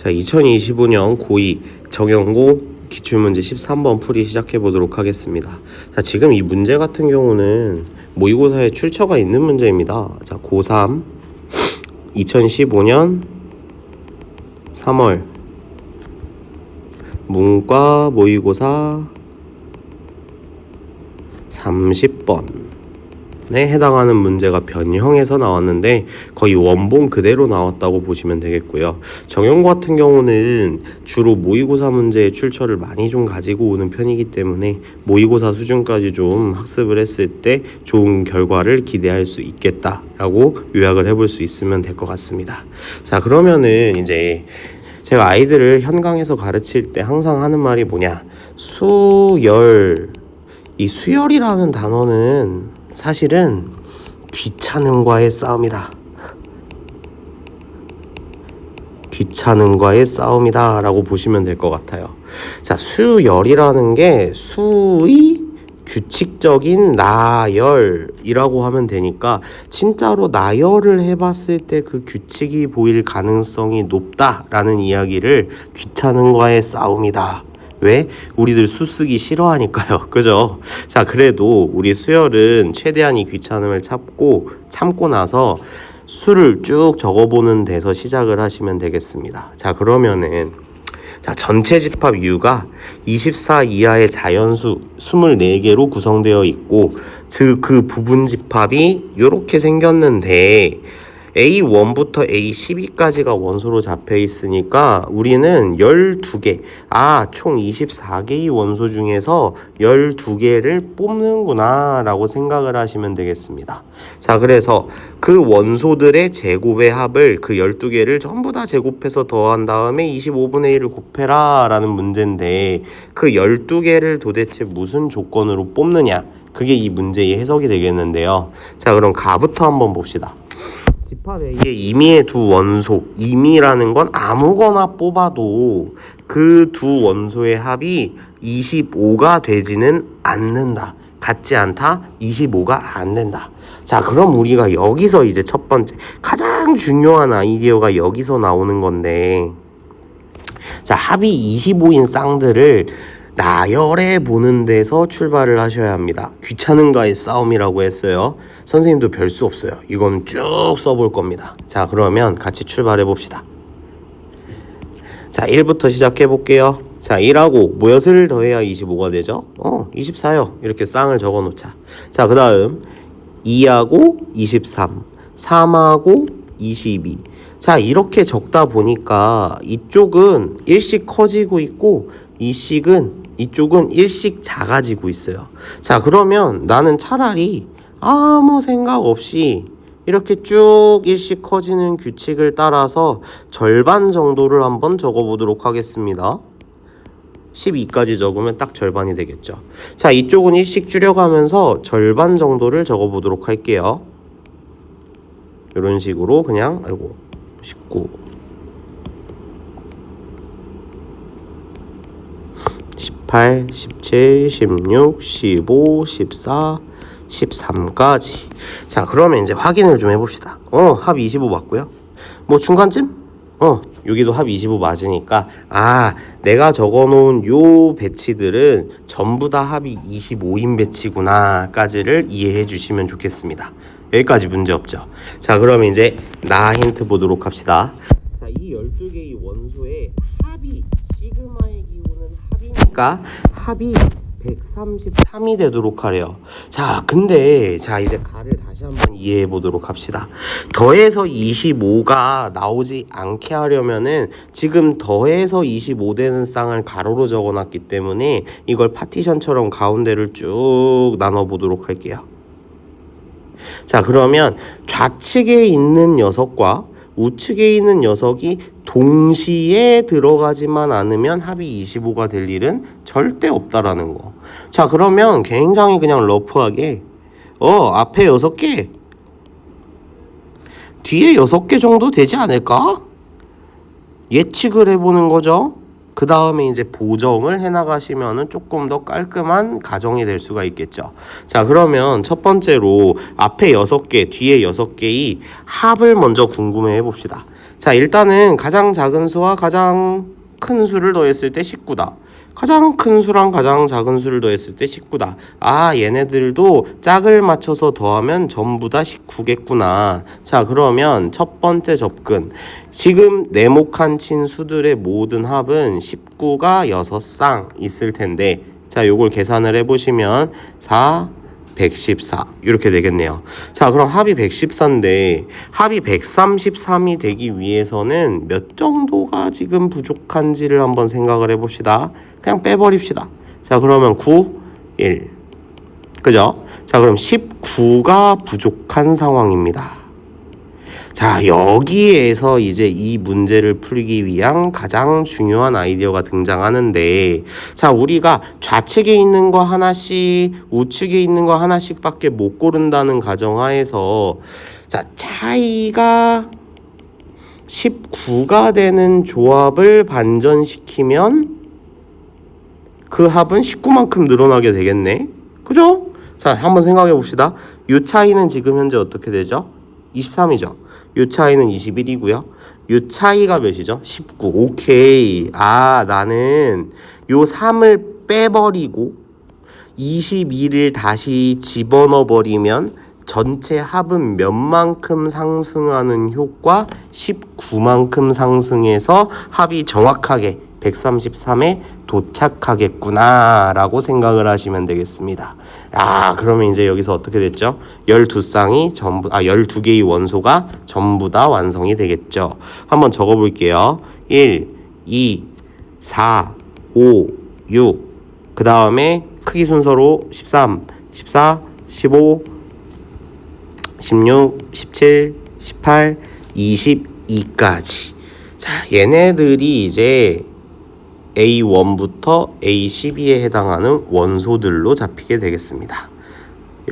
자, 2025년 고2 정연고 기출문제 13번 풀이 시작해 보도록 하겠습니다. 자, 지금 이 문제 같은 경우는 모의고사에 출처가 있는 문제입니다. 자, 고3 2015년 3월 문과 모의고사 30번에 해당하는 문제가 변형해서 나왔는데 거의 원본 그대로 나왔다고 보시면 되겠고요. 정연고 같은 경우는 주로 모의고사 문제의 출처를 많이 좀 가지고 오는 편이기 때문에 모의고사 수준까지 좀 학습을 했을 때 좋은 결과를 기대할 수 있겠다라고 요약을 해볼 수 있으면 될 것 같습니다. 자, 그러면은 이제 제가 아이들을 현강에서 가르칠 때 항상 하는 말이 뭐냐, 수열. 이 수열이라는 단어는 사실은 귀찮음과의 싸움이다. 귀찮음과의 싸움이다 라고 보시면 될 것 같아요. 자, 수열이라는 게 수의 규칙적인 나열이라고 하면 되니까 진짜로 나열을 해봤을 때 그 규칙이 보일 가능성이 높다라는 이야기를 귀찮음과의 싸움이다. 왜? 우리들 수 쓰기 싫어하니까요. 그죠? 자, 그래도 우리 수열은 최대한 이 귀찮음을 참고 나서 수를 쭉 적어보는 데서 시작을 하시면 되겠습니다. 자, 그러면은 자, 전체 집합 U가 24 이하의 자연수 24개로 구성되어 있고 그 부분 집합이 이렇게 생겼는데 A1부터 A12까지가 원소로 잡혀 있으니까 우리는 12개, 총 24개의 원소 중에서 12개를 뽑는구나 라고 생각을 하시면 되겠습니다. 자, 그래서 그 원소들의 제곱의 합을 그 12개를 전부 다 제곱해서 더한 다음에 25분의 1을 곱해라 라는 문제인데 그 12개를 도대체 무슨 조건으로 뽑느냐, 그게 이 문제의 해석이 되겠는데요. 자, 그럼 가부터 한번 봅시다. 집합 A의 임의의 두 원소, 임의라는 건 아무거나 뽑아도 그 두 원소의 합이 25가 되지는 않는다. 같지 않다. 25가 안 된다. 자, 그럼 우리가 여기서 이제 첫 번째 가장 중요한 아이디어가 여기서 나오는 건데, 자, 합이 25인 쌍들을 나열해 보는 데서 출발을 하셔야 합니다. 귀찮은가의 싸움이라고 했어요. 선생님도 별 수 없어요. 이건 쭉 써볼 겁니다. 자, 그러면 같이 출발해 봅시다. 자, 1부터 시작해 볼게요. 자, 1하고 무엇을 더해야 25가 되죠? 24요. 이렇게 쌍을 적어 놓자. 자, 그 다음 2하고 23, 3하고 22. 자, 이렇게 적다 보니까 이쪽은 1씩 커지고 있고 이쪽은 1씩 작아지고 있어요. 자, 그러면 나는 차라리 아무 생각 없이 이렇게 쭉 1씩 커지는 규칙을 따라서 절반 정도를 한번 적어보도록 하겠습니다. 12까지 적으면 딱 절반이 되겠죠. 자, 이쪽은 1씩 줄여가면서 절반 정도를 적어보도록 할게요. 이런 식으로 그냥 19 18, 17, 16, 15, 14, 13까지. 자, 그러면 이제 확인을 좀 해봅시다. 합 25 맞고요. 뭐 중간쯤? 여기도 합 25 맞으니까 내가 적어놓은 요 배치들은 전부 다 합이 25인 배치구나 까지를 이해해 주시면 좋겠습니다. 여기까지 문제 없죠. 자, 그러면 이제 나 힌트 보도록 합시다. 자, 이 12개의 원소의 합이 시그마의 기호는 합이니까 합이 133이 되도록 하래요. 자, 근데 이제 가를 다시 한번 이해해 보도록 합시다. 더해서 25가 나오지 않게 하려면은 지금 더해서 25 되는 쌍을 가로로 적어놨기 때문에 이걸 파티션처럼 가운데를 쭉 나눠 보도록 할게요. 자, 그러면 좌측에 있는 녀석과 우측에 있는 녀석이 동시에 들어가지만 않으면 합이 25가 될 일은 절대 없다라는 거. 자, 그러면 굉장히 그냥 러프하게 앞에 6개, 뒤에 6개 정도 되지 않을까? 예측을 해보는 거죠. 그 다음에 이제 보정을 해나가시면은 조금 더 깔끔한 가정이 될 수가 있겠죠. 자, 그러면 첫 번째로 앞에 6개, 뒤에 6개의 합을 먼저 궁금해 해봅시다. 자, 일단은 가장 작은 수와 가장 큰 수를 더했을 때 19다. 가장 큰 수랑 가장 작은 수를 더했을 때 19다. 아, 얘네들도 짝을 맞춰서 더하면 전부 다 19겠구나. 자, 그러면 첫 번째 접근. 지금 네모칸 친 수들의 모든 합은 19가 6쌍 있을 텐데, 자, 요걸 계산을 해보시면 4, 114 이렇게 되겠네요. 자, 그럼 합이 114인데 합이 133이 되기 위해서는 몇 정도가 지금 부족한지를 한번 생각을 해봅시다. 그냥 빼버립시다. 자, 그러면 9, 1 그죠? 자, 그럼 19가 부족한 상황입니다. 자, 여기에서 이제 이 문제를 풀기 위한 가장 중요한 아이디어가 등장하는데, 자, 우리가 좌측에 있는 거 하나씩, 우측에 있는 거 하나씩밖에 못 고른다는 가정하에서, 자, 차이가 19가 되는 조합을 반전시키면 그 합은 19만큼 늘어나게 되겠네. 그죠? 자, 한번 생각해 봅시다. 이 차이는 지금 현재 어떻게 되죠? 23이죠. 요 차이는 21이고요. 요 차이가 몇이죠? 19. 오케이. 아, 나는 요 3을 빼버리고 22를 다시 집어넣어 버리면 전체 합은 몇만큼 상승하는 효과 19만큼 상승해서 합이 정확하게 133에 도착하겠구나 라고 생각을 하시면 되겠습니다. 아, 그러면 이제 여기서 어떻게 됐죠? 12쌍이 전부 12개의 원소가 전부 다 완성이 되겠죠. 한번 적어 볼게요. 1, 2, 4, 5, 6. 그 다음에 크기 순서로 13, 14, 15, 16, 17, 18, 22까지. 자, 얘네들이 이제 A1부터 A12에 해당하는 원소들로 잡히게 되겠습니다.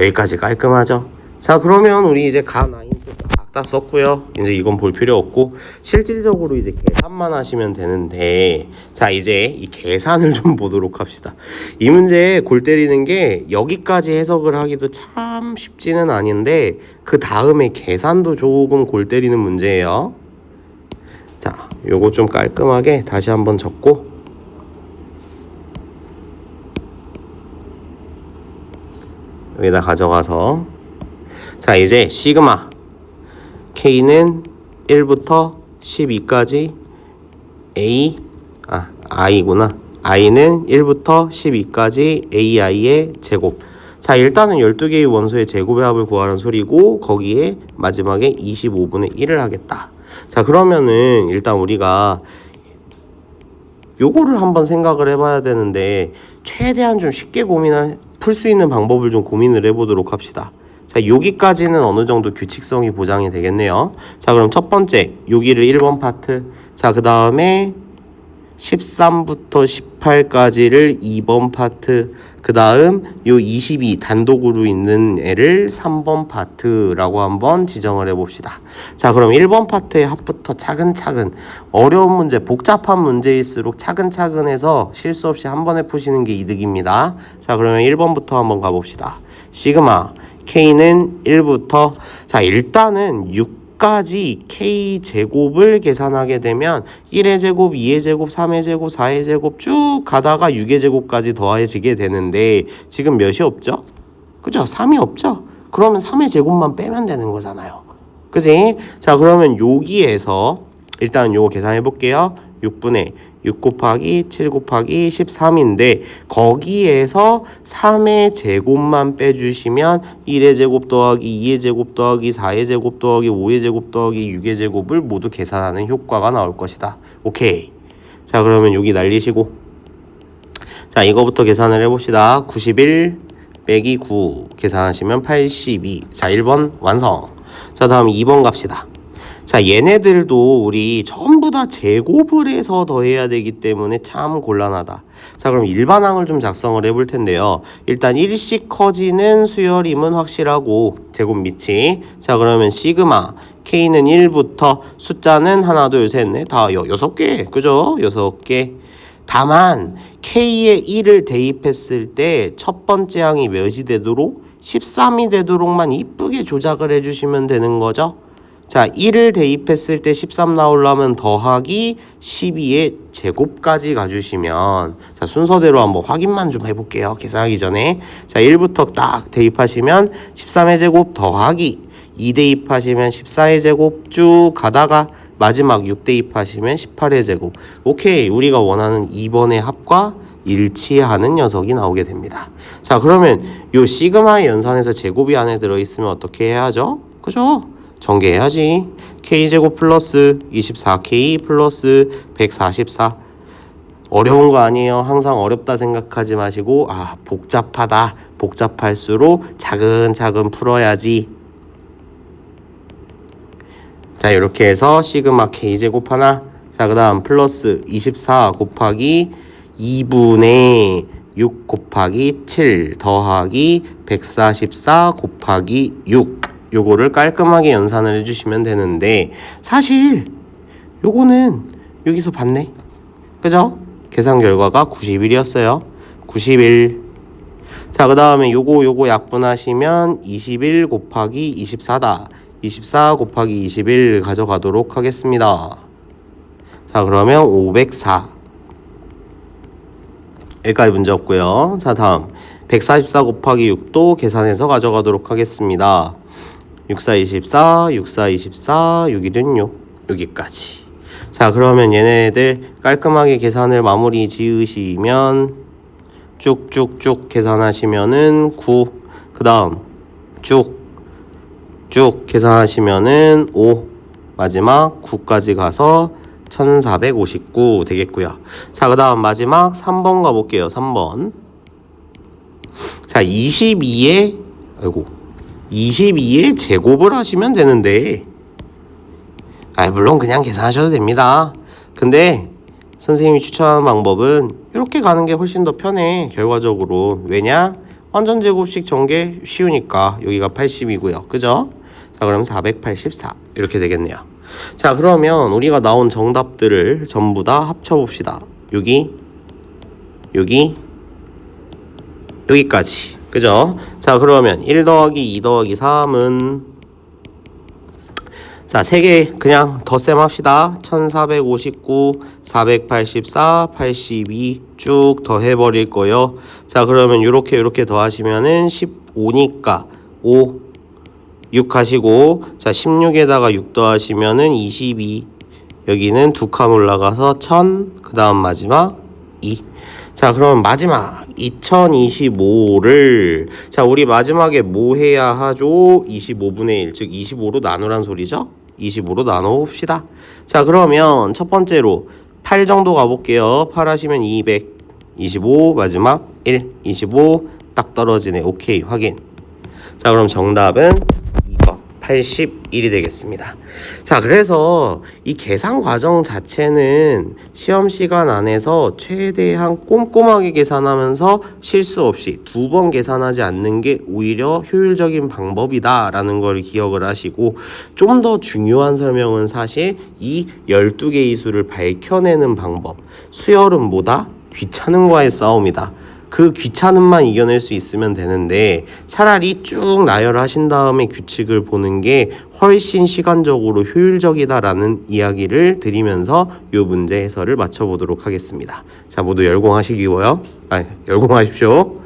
여기까지 깔끔하죠? 자, 그러면 우리 이제 가 나인표 다 썼고요. 이제 이건 볼 필요 없고 실질적으로 이제 계산만 하시면 되는데, 자, 이제 이 계산을 좀 보도록 합시다. 이 문제 골 때리는 게 여기까지 해석을 하기도 참 쉽지는 않은데 그 다음에 계산도 조금 골 때리는 문제예요. 자, 요거 좀 깔끔하게 다시 한번 적고 여기다 가져가서, 자, 이제 시그마 K는 1부터 12까지 I구나. I는 1부터 12까지 AI의 제곱. 자, 일단은 12개의 원소의 제곱의 합을 구하는 소리고 거기에 마지막에 25분의 1을 하겠다. 자, 그러면은 일단 우리가 요거를 한번 생각을 해봐야 되는데 최대한 좀 쉽게 풀 수 있는 방법을 좀 고민을 해보도록 합시다. 자, 여기까지는 어느 정도 규칙성이 보장이 되겠네요. 자, 그럼 첫 번째 여기를 1번 파트, 자, 그 다음에 13부터 18까지를 2번 파트, 그 다음 요 22 단독으로 있는 애를 3번 파트라고 한번 지정을 해봅시다. 자, 그럼 1번 파트의 합부터 차근차근, 어려운 문제, 복잡한 문제일수록 차근차근 해서 실수 없이 한 번에 푸시는 게 이득입니다. 자, 그러면 1번부터 한번 가봅시다. 시그마 K는 1부터, 자, 일단은 6까지 K제곱을 계산하게 되면 1의 제곱, 2의 제곱, 3의 제곱, 4의 제곱 쭉 가다가 6의 제곱까지 더해지게 되는데 지금 몇이 없죠? 그죠? 3이 없죠? 그러면 3의 제곱만 빼면 되는 거잖아요. 그지? 자, 그러면 여기에서 일단 요거 계산해 볼게요. 6분의 6 곱하기 7 곱하기 13인데 거기에서 3의 제곱만 빼주시면 1의 제곱 더하기 2의 제곱 더하기 4의 제곱 더하기 5의 제곱 더하기 6의 제곱을 모두 계산하는 효과가 나올 것이다. 오케이. 자, 그러면 여기 날리시고, 자, 이거부터 계산을 해봅시다. 91 빼기 9 계산하시면 82. 자, 1번 완성. 자, 다음 2번 갑시다. 자, 얘네들도 우리 전부 다 제곱을 해서 더해야 되기 때문에 참 곤란하다. 자, 그럼 일반항을 좀 작성을 해볼 텐데요. 일단 일씩 커지는 수열임은 확실하고 제곱 밑이. 자, 그러면 시그마 K는 1부터 숫자는 하나, 둘, 셋, 넷, 다 6개. 그죠? 6개. 다만 K에 1을 대입했을 때 첫 번째 항이 몇이 되도록 13이 되도록만 이쁘게 조작을 해주시면 되는 거죠. 자, 1을 대입했을 때 13 나오려면 더하기 12의 제곱까지 가주시면, 자, 순서대로 한번 확인만 좀 해볼게요. 계산하기 전에. 자, 1부터 딱 대입하시면 13의 제곱 더하기 2 대입하시면 14의 제곱 쭉 가다가 마지막 6 대입하시면 18의 제곱. 오케이. 우리가 원하는 2번의 합과 일치하는 녀석이 나오게 됩니다. 자, 그러면 요 시그마의 연산에서 제곱이 안에 들어있으면 어떻게 해야죠? 그죠? 전개해야지. k제곱 플러스 24k 플러스 144. 어려운 거 아니에요. 항상 어렵다 생각하지 마시고, 아, 복잡하다. 복잡할수록 차근차근 풀어야지. 자, 이렇게 해서 시그마 k제곱 하나. 자, 그 다음 플러스 24 곱하기 2분의 6 곱하기 7 더하기 144 곱하기 6. 요거를 깔끔하게 연산을 해주시면 되는데, 사실 요거는 여기서 봤네. 그죠? 계산 결과가 91이었어요. 91. 자, 그 다음에 요거 약분하시면 21 곱하기 24다. 24 곱하기 21 가져가도록 하겠습니다. 자, 그러면 504. 여기까지 문제 없고요. 자, 다음 144 곱하기 6도 계산해서 가져가도록 하겠습니다. 64 24 64 24 6일은 6 여기까지. 자, 그러면 얘네들 깔끔하게 계산을 마무리 지으시면 쭉쭉쭉 계산하시면은 9. 그 다음 쭉 계산하시면은 5. 마지막 9까지 가서 1459 되겠고요. 자, 그 다음 마지막 3번 가볼게요. 3번. 자, 22에 제곱을 하시면 되는데, 물론 그냥 계산하셔도 됩니다. 근데 선생님이 추천하는 방법은 이렇게 가는 게 훨씬 더 편해. 결과적으로. 왜냐? 완전 제곱식 전개 쉬우니까. 여기가 80이고요. 그죠? 자, 그럼 484 이렇게 되겠네요. 자, 그러면 우리가 나온 정답들을 전부 다 합쳐봅시다. 여기까지. 그죠? 자, 그러면 1 더하기 2 더하기 3은, 자, 3개 그냥 덧셈 합시다. 1459, 484, 82 쭉 더해버릴 거예요. 자, 그러면 요렇게 더하시면은 15니까 5, 6 하시고, 자, 16에다가 6 더하시면은 22. 여기는 2칸 올라가서 1000, 그 다음 마지막 2. 자, 그럼 마지막 2025를, 자, 우리 마지막에 뭐 해야 하죠? 25분의 1, 즉 25로 나누란 소리죠? 25로 나눠봅시다. 자, 그러면 첫 번째로 8 정도 가볼게요. 8 하시면 200, 25 마지막 1, 25 딱 떨어지네. 오케이, 확인. 자, 그럼 정답은 2번 81이 되겠습니다. 자, 그래서 이 계산 과정 자체는 시험 시간 안에서 최대한 꼼꼼하게 계산하면서 실수 없이 2번 계산하지 않는 게 오히려 효율적인 방법이다 라는 걸 기억을 하시고, 좀 더 중요한 설명은 사실 이 12개의 수를 밝혀내는 방법. 수열은 뭐다? 귀찮음과의 싸움이다. 그 귀찮음만 이겨낼 수 있으면 되는데, 차라리 쭉 나열하신 다음에 규칙을 보는 게 훨씬 시간적으로 효율적이다라는 이야기를 드리면서 이 문제 해설을 마쳐보도록 하겠습니다. 자, 모두 열공하시고요. 열공하십시오.